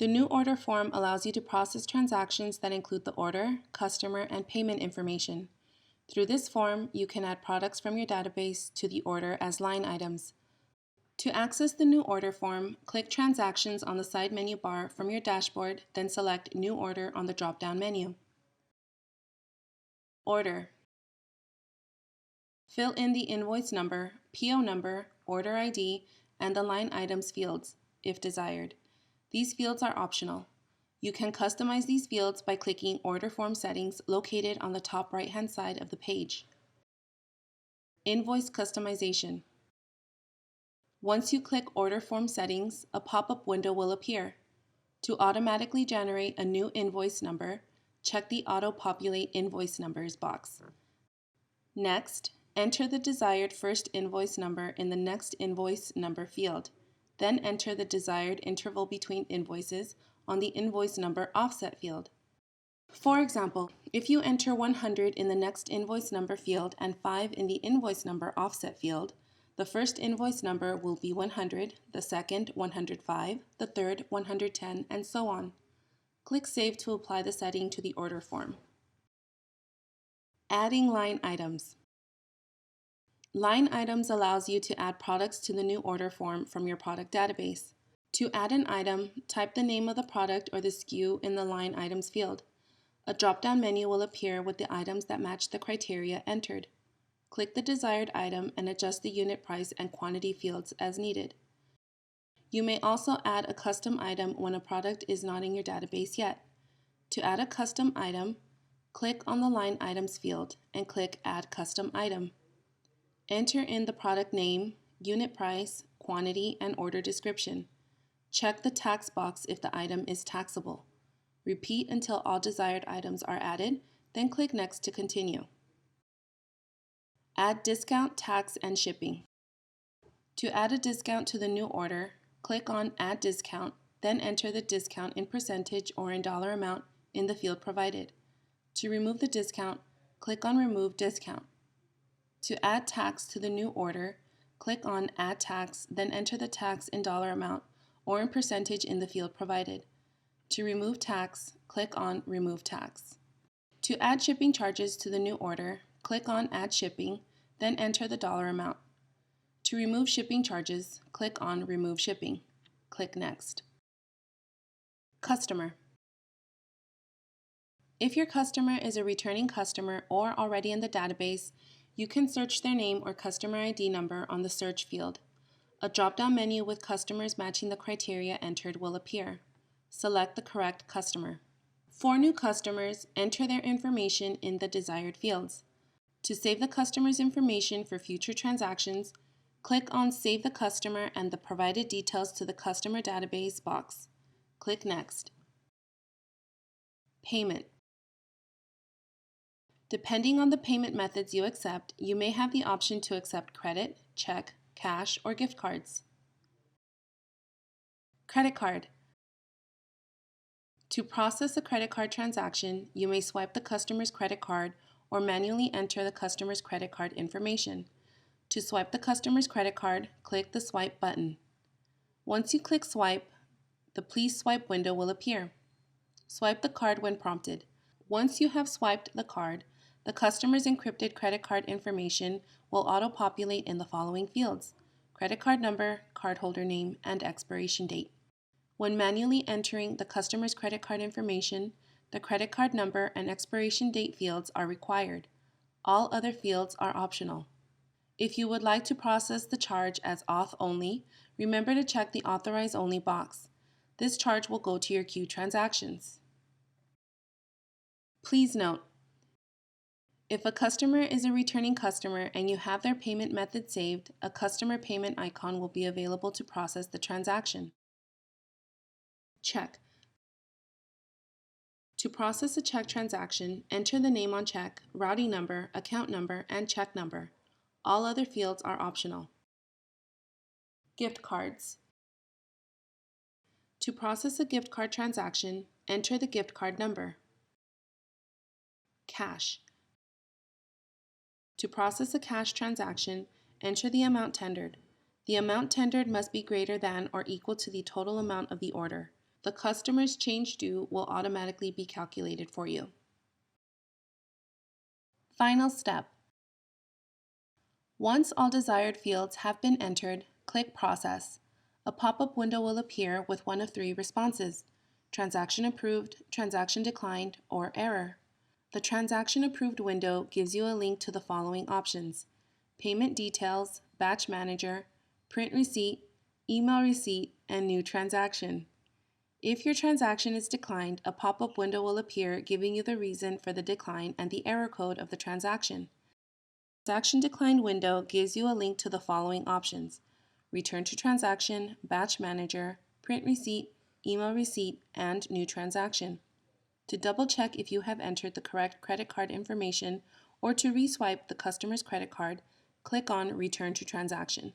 The new order form allows you to process transactions that include the order, customer, and payment information. Through this form, you can add products from your database to the order as line items. To access the new order form, click Transactions on the side menu bar from your dashboard, then select New Order on the drop-down menu. Order. Fill in the invoice number, PO number, order ID, and the line items fields, if desired. These fields are optional. You can customize these fields by clicking Order Form Settings located on the top right-hand side of the page. Invoice Customization. Once you click Order Form Settings, a pop-up window will appear. To automatically generate a new invoice number, check the Auto-Populate Invoice Numbers box. Next, enter the desired first invoice number in the Next Invoice Number field. Then enter the desired interval between invoices on the Invoice Number Offset field. For example, if you enter 100 in the Next Invoice Number field and 5 in the Invoice Number Offset field, the first invoice number will be 100, the second 105, the third 110, and so on. Click Save to apply the setting to the order form. Adding line items. Line items allows you to add products to the new order form from your product database. To add an item, type the name of the product or the SKU in the line items field. A drop-down menu will appear with the items that match the criteria entered. Click the desired item and adjust the unit price and quantity fields as needed. You may also add a custom item when a product is not in your database yet. To add a custom item, click on the Line Items field and click Add Custom Item. Enter in the product name, unit price, quantity, and order description. Check the tax box if the item is taxable. Repeat until all desired items are added, then click Next to continue. Add discount, tax, and shipping. To add a discount to the new order, click on Add Discount, then enter the discount in percentage or in dollar amount in the field provided. To remove the discount, click on Remove Discount. To add tax to the new order, click on Add Tax, then enter the tax in dollar amount or in percentage in the field provided. To remove tax, click on Remove Tax. To add shipping charges to the new order, click on Add Shipping, then enter the dollar amount. To remove shipping charges, click on Remove Shipping. Click Next. Customer. If your customer is a returning customer or already in the database, you can search their name or customer ID number on the search field. A drop-down menu with customers matching the criteria entered will appear. Select the correct customer. For new customers, enter their information in the desired fields. To save the customer's information for future transactions, click on Save the Customer and the Provided Details to the Customer Database box. Click Next. Payment. Depending on the payment methods you accept, you may have the option to accept credit, check, cash, or gift cards. Credit card. To process a credit card transaction, you may swipe the customer's credit card or manually enter the customer's credit card information. To swipe the customer's credit card, click the Swipe button. Once you click Swipe, the Please Swipe window will appear. Swipe the card when prompted. Once you have swiped the card, the customer's encrypted credit card information will auto-populate in the following fields: credit card number, cardholder name, and expiration date. When manually entering the customer's credit card information, the credit card number and expiration date fields are required. All other fields are optional. If you would like to process the charge as auth only, remember to check the Authorize Only box. This charge will go to your queue transactions. Please note, if a customer is a returning customer and you have their payment method saved, a customer payment icon will be available to process the transaction. Check. To process a check transaction, enter the name on check, routing number, account number, and check number. All other fields are optional. Gift cards. To process a gift card transaction, enter the gift card number. Cash. To process a cash transaction, enter the amount tendered. The amount tendered must be greater than or equal to the total amount of the order. the customer's change due will automatically be calculated for you. Final step. Once all desired fields have been entered, click Process. A pop-up window will appear with one of three responses: Transaction approved, transaction declined, or error. The Transaction Approved window gives you a link to the following options: Payment Details, Batch Manager, Print Receipt, Email Receipt, and New Transaction. If your transaction is declined, a pop-up window will appear giving you the reason for the decline and the error code of the transaction. The Transaction Declined window gives you a link to the following options: Return to Transaction, Batch Manager, Print Receipt, Email Receipt, and New Transaction. To double-check if you have entered the correct credit card information or to reswipe the customer's credit card, click on Return to Transaction.